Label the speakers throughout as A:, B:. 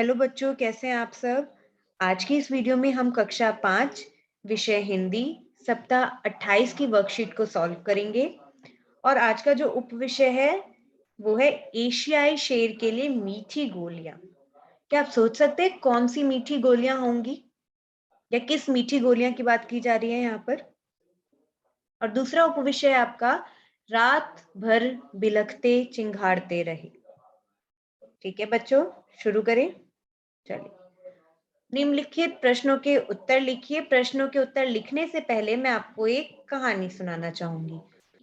A: Hello बच्चों, कैसे हैं आप सब। आज की इस वीडियो में हम कक्षा 5 विषय हिंदी सप्ताह 28 की वर्कशीट को सॉल्व करेंगे। और आज का जो उपविषय है वो है एशियाई शेर के लिए मीठी गोलियां। क्या आप सोच सकते हैं कौन सी मीठी गोलियां होंगी या किस मीठी गोलियां की बात की जा रही है यहाँ पर। और दूसरा उपविषय है आपका रात भर बिलखते चिंघाड़ते रहे। ठीक है बच्चों, शुरू करें। चलिए, निम्नलिखित प्रश्नों के उत्तर लिखिए। प्रश्नों के उत्तर लिखने से पहले मैं आपको एक कहानी सुनाना चाहूंगी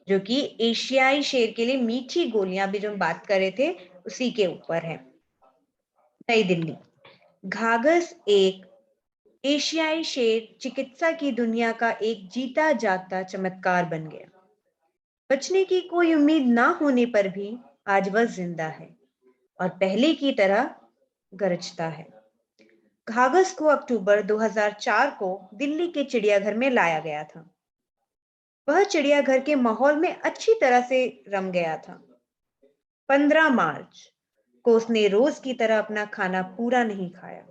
A: जो कि एशियाई शेर के लिए मीठी गोलियां भी जो हम बात कर रहे थे उसी के ऊपर है। नई दिल्ली। घाघस एक एशियाई शेर चिकित्सा की दुनिया का एक जीता जागता चमत्कार बन गया। बचने की कोई उम्मीद ना होने पर भी आज वह जिंदा है और पहले की तरह गरजता है। घाघस को अक्टूबर 2004 को दिल्ली के चिड़ियाघर में लाया गया था। वह चिड़ियाघर के माहौल में अच्छी तरह से रम गया था। 15 मार्च को उसने रोज की तरह अपना खाना पूरा नहीं खाया।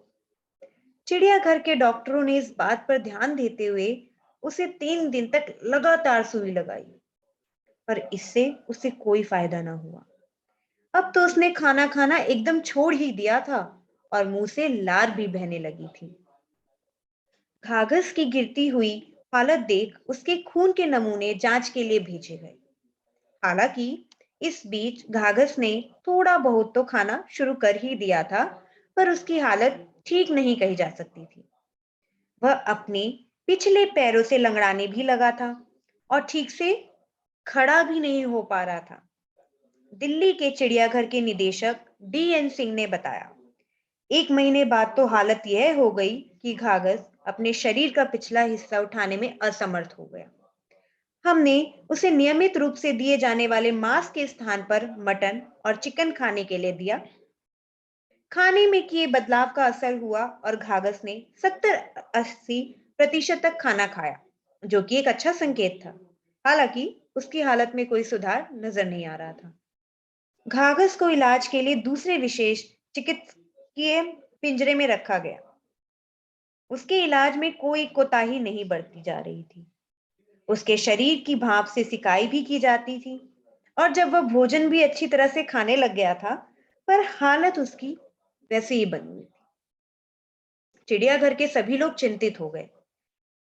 A: चिड़ियाघर के डॉक्टरों ने इस बात पर ध्यान देते हुए उसे 3 दिन तक लगातार सुई लगाई, पर इससे उसे कोई फायदा ना हुआ। अब तो उसने खाना खाना एकदम छोड़ ही दिया था और मुंह से लार भी बहने लगी थी। घाघस की गिरती हुई हालत देख उसके खून के नमूने जांच के लिए भेजे गए। हालांकि इस बीच घाघस ने थोड़ा बहुत तो खाना शुरू कर ही दिया था, पर उसकी हालत ठीक नहीं कही जा सकती थी। वह अपने पिछले पैरों से लंगड़ाने भी लगा था और ठीक से खड़ा भी नहीं हो पा रहा था। दिल्ली के चिड़ियाघर के निदेशक डीएन सिंह ने बताया, 1 महीने बाद तो हालत यह हो गई कि घाघस अपने शरीर का पिछला हिस्सा उठाने में असमर्थ हो गया। हमने उसे नियमित रूप से दिए जाने वाले मांस के स्थान पर मटन और चिकन खाने के लिए दिया। खाने में किए बदलाव का असर हुआ और घाघस ने 70-80% तक खाना खाया, जो कि एक अच्छा संकेत था। हालांकि उसकी हालत में कोई सुधार नजर नहीं आ रहा था। घाघस को इलाज के लिए दूसरे विशेष चिकित्सकीय पिंजरे में रखा गया। उसके इलाज में कोई कोताही नहीं बरती जा रही थी। उसके शरीर की भाप से सिकाई भी की जाती थी और जब वह भोजन भी अच्छी तरह से खाने लग गया था, पर हालत उसकी वैसे ही बनी हुई थी। चिड़ियाघर के सभी लोग चिंतित हो गए।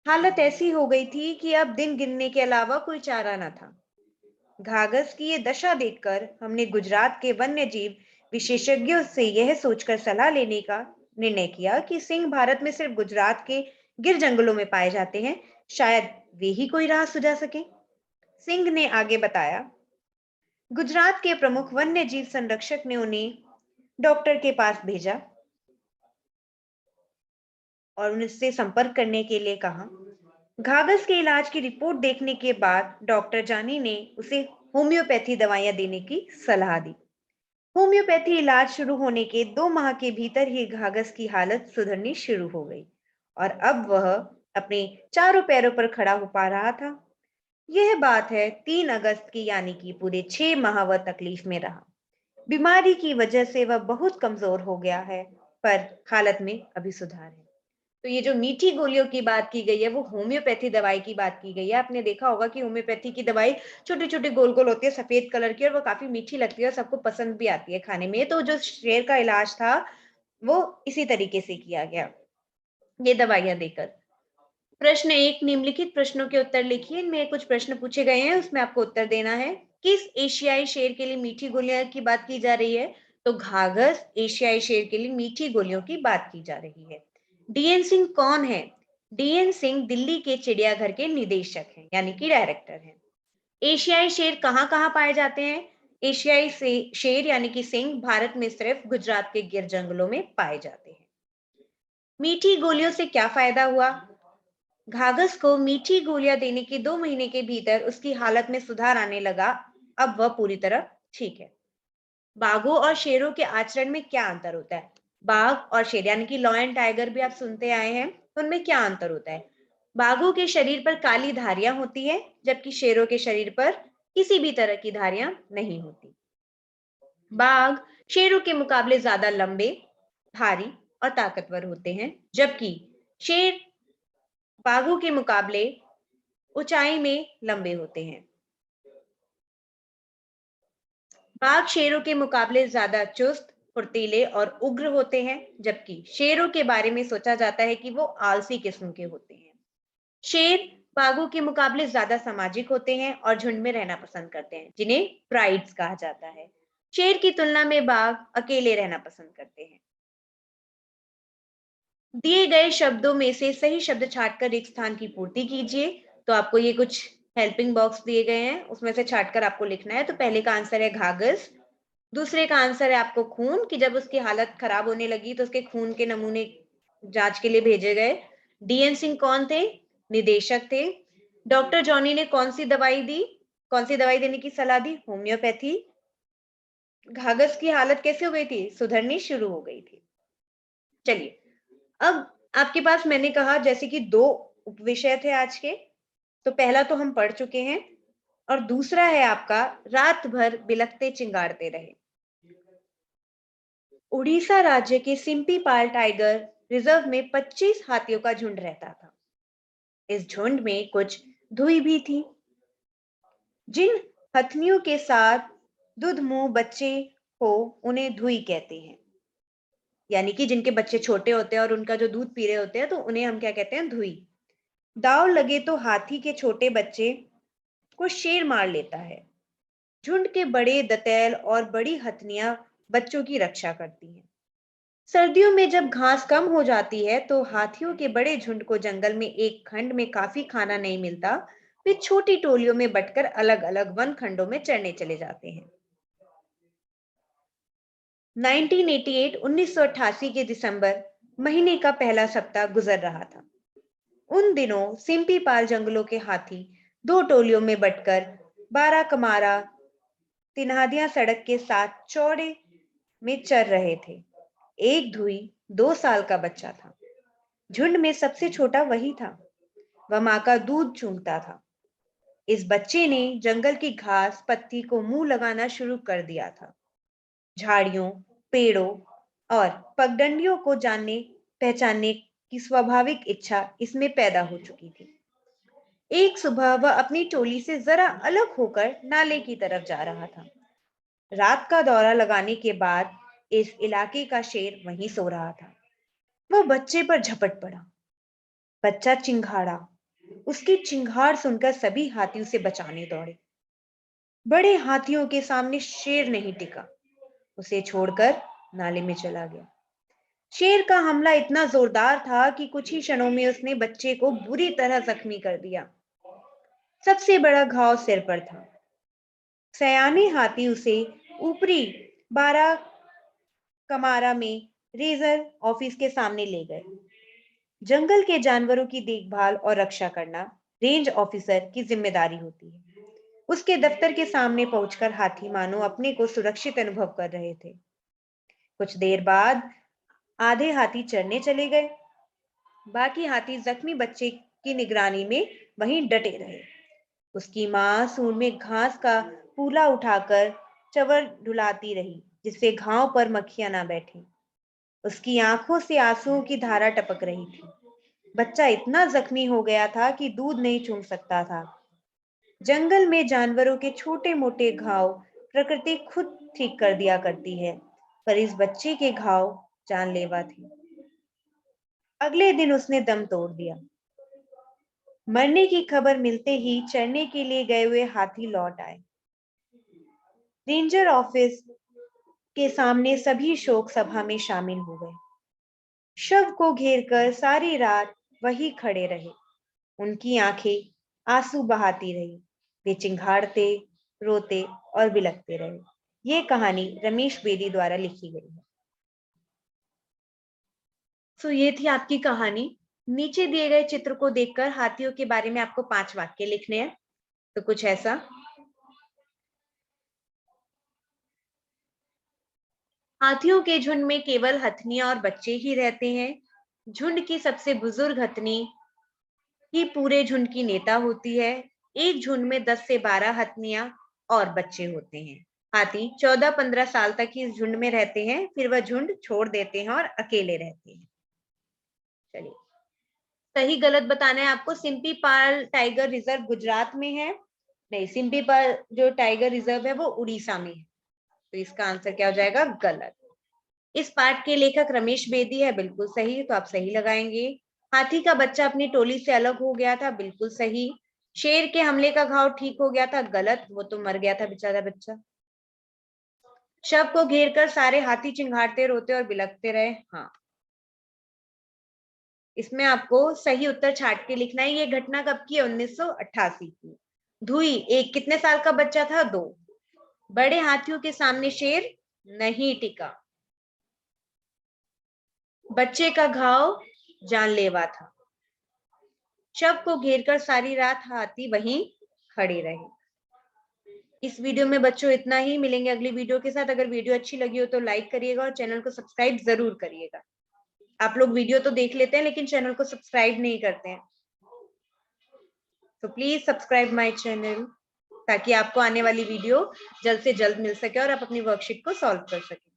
A: हालत ऐसी हो गई थी कि अब दिन गिनने के अलावा कोई चारा न था। घाघस की ये दशा देखकर हमने गुजरात के वन्य जीव विशेषज्ञों से यह सोचकर सलाह लेने का निर्णय किया कि सिंह भारत में सिर्फ गुजरात के गिर जंगलों में पाए जाते हैं। शायद वे ही कोई राह सुझा सके। सिंह ने आगे बताया, गुजरात के प्रमुख वन्य जीव संरक्षक ने उन्हें डॉक्टर के पास भेजा और उनसे संपर्क करने के लिए कहा। घाघस के इलाज की रिपोर्ट देखने के बाद डॉक्टर जानी ने उसे होम्योपैथी दवाइयां देने की सलाह दी। होम्योपैथी इलाज शुरू होने के 2 माह के भीतर ही घाघस की हालत सुधरनी शुरू हो गई और अब वह अपने चारों पैरों पर खड़ा हो पा रहा था। यह बात है 3 अगस्त की, यानी कि पूरे 6 माह वह तकलीफ में रहा। बीमारी की वजह से वह बहुत कमजोर हो गया है, पर हालत में अभी सुधार है। तो ये जो मीठी गोलियों की बात की गई है वो होम्योपैथी दवाई की बात की गई है। आपने देखा होगा कि होम्योपैथी की दवाई छोटी-छोटी गोल-गोल होती है, सफेद कलर की, और वो काफी मीठी लगती है और सबको पसंद भी आती है खाने में। तो जो शेर का इलाज था वो इसी तरीके से किया गया, ये दवाइयां देकर। प्रश्न 1, निम्नलिखित प्रश्नों के उत्तर लिखिए। इनमें कुछ प्रश्न पूछे गए हैं, उसमें आपको उत्तर देना है। किस एशियाई शेर के लिए मीठी गोलियां की बात की जा रही है? तो घाघस एशियाई शेर के लिए मीठी गोलियों की बात की जा रही है। डीएन सिंह कौन है? डीएन सिंह दिल्ली के चिड़ियाघर के निदेशक हैं, यानी कि डायरेक्टर हैं। एशियाई शेर कहाँ कहाँ पाए जाते हैं? एशियाई शेर यानी कि सिंह भारत में सिर्फ गुजरात के गिर जंगलों में पाए जाते हैं। मीठी गोलियों से क्या फायदा हुआ? घाघस को मीठी गोलियां देने के 2 महीने के भीतर उसकी हालत में सुधार आने लगा। अब वह पूरी तरह ठीक है। बाघों और शेरों के आचरण में क्या अंतर होता है? बाघ और शेर यानी कि लॉ एंड टाइगर भी आप सुनते आए हैं, उनमें क्या अंतर होता है? बाघों के शरीर पर काली धारियां होती है, जबकि शेरों के शरीर पर किसी भी तरह की धारियां नहीं होती। बाघ शेरों के मुकाबले ज्यादा लंबे, भारी और ताकतवर होते हैं, जबकि शेर बाघों के मुकाबले ऊंचाई में लंबे होते हैं। बाघ शेरों के मुकाबले ज्यादा चुस्त, फुर्तीले और उग्र होते हैं, जबकि शेरों के बारे में सोचा जाता है कि वो आलसी किस्म के होते हैं। शेर बाघों के मुकाबले ज्यादा सामाजिक होते हैं और झुंड में रहना पसंद करते हैं, जिन्हें प्राइड्स कहा जाता है। शेर की तुलना में बाघ अकेले रहना पसंद करते हैं। दिए गए शब्दों में से सही शब्द छांटकर एक स्थान की पूर्ति कीजिए। तो आपको ये कुछ हेल्पिंग बॉक्स दिए गए हैं, उसमें से छांटकर आपको लिखना है। तो पहले का आंसर है घाघस, दूसरे का आंसर है आपको खून, कि जब उसकी हालत खराब होने लगी तो उसके खून के नमूने जांच के लिए भेजे गए। डीएन सिंह कौन थे? निदेशक थे। डॉक्टर जॉनी ने कौन सी दवाई दी, कौन सी दवाई देने की सलाह दी? होम्योपैथी। घाघस की हालत कैसे हो गई थी? सुधरनी शुरू हो गई थी। चलिए, अब आपके पास मैंने कहा जैसे कि दो उपविषय थे आज के। तो पहला तो हम पढ़ चुके हैं और दूसरा है आपका रात भर बिलखते चिंगारते रहे। उड़ीसा राज्य के सिम्पीपाल टाइगर रिजर्व में 25 हाथियों का झुंड रहता था। इस झुंड में कुछ धुई भी थी। जिन हथनियों के साथ दुध मुंह बच्चे हो उन्हें धुई कहते हैं, यानी कि जिनके बच्चे छोटे होते हैं और उनका जो दूध पी रहे होते हैं तो उन्हें हम क्या कहते हैं? धुई। दाव लगे तो हाथी के छोटे बच्चे को शेर मार लेता है। झुंड के बड़े दंतैल और बड़ी हथनियां बच्चों की रक्षा करती हैं। सर्दियों में जब घास कम हो जाती है तो हाथियों के बड़े झुंड को जंगल में एक खंड में काफी खाना नहीं मिलता, वे छोटी टोलियों में बंटकर अलग अलग वन खंडों में चरने चले जाते हैं। 1988 के दिसंबर महीने का पहला सप्ताह गुजर रहा था। उन दिनों सिम्पी पाल जंगलों के हाथी दो टोलियों में बंटकर 12 कमारा तिनहादिया सड़क के साथ चौड़े में चर रहे थे। एक धुई 2 साल का बच्चा था। झुंड में सबसे छोटा वही था। वह माँ का दूध चूंघता था। इस बच्चे ने जंगल की घास पत्ती को मुंह लगाना शुरू कर दिया था। झाड़ियों, पेड़ों और पगडंडियों को जानने पहचानने की स्वाभाविक इच्छा इसमें पैदा हो चुकी थी। एक सुबह वह अपनी टोली से जरा अलग होकर नाले की तरफ जा रहा था। रात का दौरा लगाने के बाद इस इलाके का शेर वहीं सो रहा था। वह बच्चे पर झपट पड़ा। बच्चा चिंघाड़ा। उसकी चिंगार सुनकर सभी हाथियों से बचाने दौड़े। बड़े हाथियों के सामने शेर नहीं टिका, उसे छोड़कर नाले में चला गया। शेर का हमला इतना जोरदार था कि कुछ ही क्षणों में उसने बच्चे को बुरी तरह जख्मी कर दिया। सबसे बड़ा घाव सिर पर था। सयाने हाथी उसे ऊपरी 12 कमारा में रेजर ऑफिस के सामने ले गए। जंगल के जानवरों की देखभाल और रक्षा करना रेंज ऑफिसर की जिम्मेदारी होती है। उसके दफ्तर के सामने पहुंचकर हाथी मानो अपने को सुरक्षित अनुभव कर रहे थे। कुछ देर बाद आधे हाथी चरने चले गए। बाकी हाथी जख्मी बच्चे की निगरानी में वहीं डटे रहे। उसकी मां सूंड में घास का पूला उठाकर चवर ढुलाती रही, जिससे घाव पर मक्खियां ना बैठे। उसकी आंखों से आंसुओं की धारा टपक रही थी। बच्चा इतना जख्मी हो गया था कि दूध नहीं चूम सकता था। जंगल में जानवरों के छोटे मोटे घाव प्रकृति खुद ठीक कर दिया करती है, पर इस बच्चे के घाव जानलेवा थे। अगले दिन उसने दम तोड़ दिया। मरने की खबर मिलते ही चरने के लिए गए हुए हाथी लौट आए। रेंजर ऑफिस के सामने सभी शोक सभा में शामिल हो गए। शव को घेरकर सारी रात वही खड़े रहे। उनकी आंखें आंसू बहाती रही। वे चिंघाड़ते, रोते और बिलखते रहे। ये कहानी रमेश बेदी द्वारा लिखी गई है। तो ये थी आपकी कहानी। नीचे दिए गए चित्र को देखकर हाथियों के बारे में आपको 5 वाक्य लिखने हैं। तो कुछ ऐसा। हाथियों के झुंड में केवल हथनियां और बच्चे ही रहते हैं। झुंड की सबसे बुजुर्ग हथनी ही पूरे झुंड की नेता होती है। एक झुंड में 10 से 12 हथनियां और बच्चे होते हैं। हाथी 14-15 साल तक ही इस झुंड में रहते हैं, फिर वह झुंड छोड़ देते हैं और अकेले रहते हैं। चलिए, सही गलत बताना है आपको। सिम्पीपाल टाइगर रिजर्व गुजरात में है। नहीं, सिम्पीपाल जो टाइगर रिजर्व है वो उड़ीसा में है। तो इसका आंसर क्या हो जाएगा? गलत। इस पाठ के लेखक रमेश बेदी है, बिल्कुल सही, तो आप सही लगाएंगे। हाथी का बच्चा अपनी टोली से अलग हो गया था, बिल्कुल सही। शेर के हमले का घाव ठीक हो गया था, गलत, वो तो मर गया था बेचारा बच्चा। शव को घेरकर सारे हाथी चिंघाड़ते, रोते और बिलखते रहे, हाँ। इसमें आपको सही उत्तर छाट के लिखना है। ये घटना कब की है? 1988 की। धुई एक कितने साल का बच्चा था? 2। बड़े हाथियों के सामने शेर नहीं टिका। बच्चे का घाव जानलेवा था। शव को घेरकर सारी रात हाथी वहीं खड़े रहे। इस वीडियो में बच्चों इतना ही। मिलेंगे अगली वीडियो के साथ। अगर वीडियो अच्छी लगी हो तो लाइक करिएगा और चैनल को सब्सक्राइब जरूर करिएगा। आप लोग वीडियो तो देख लेते हैं लेकिन चैनल को सब्सक्राइब नहीं करते हैं, तो प्लीज सब्सक्राइब माय चैनल, ताकि आपको आने वाली वीडियो जल्द से जल्द मिल सके और आप अपनी वर्कशीट को सॉल्व कर सकें।